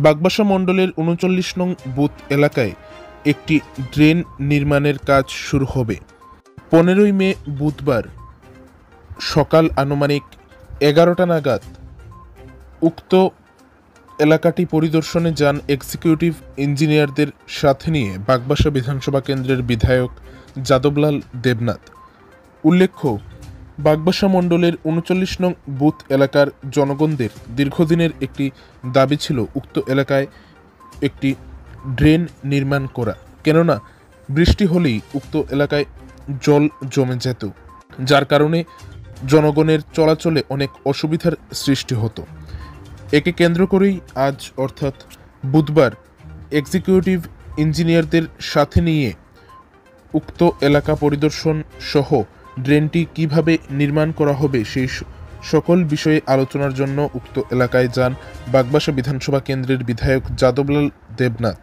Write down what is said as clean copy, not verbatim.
বাগবাসা মণ্ডলের ৩৯ নং বুথ এলাকায় একটি ড্রেন নির্মাণের কাজ শুরু হবে। ১৫ই মে বুধবার সকাল আনুমানিক ১১টা নাগাদ উক্ত এলাকাটি পরিদর্শনে যান এক্সিকিউটিভ ইঞ্জিনিয়ারদের সাথে নিয়ে বাগবাসা বিধানসভা কেন্দ্রের বিধায়ক যাদবলাল দেবনাথ। উল্লেখ্য, বাগবাসা মণ্ডলের ৩৯ নং বুথ এলাকার জনগণদের দীর্ঘদিনের একটি দাবি ছিল উক্ত এলাকায় একটি ড্রেন নির্মাণ করা, কেননা বৃষ্টি হলেই উক্ত এলাকায় জল জমে যেত, যার কারণে জনগণের চলাচলে অনেক অসুবিধার সৃষ্টি হতো। একে কেন্দ্র করেই আজ অর্থাৎ বুধবার এক্সিকিউটিভ ইঞ্জিনিয়ারদের সাথে নিয়ে উক্ত এলাকা পরিদর্শন সহ ড্রেনটি কিভাবে নির্মাণ করা হবে সেই সকল বিষয়ে আলোচনার জন্য উক্ত এলাকায় যান বাগবাসা বিধানসভা কেন্দ্রের বিধায়ক যাদবলাল দেবনাথ।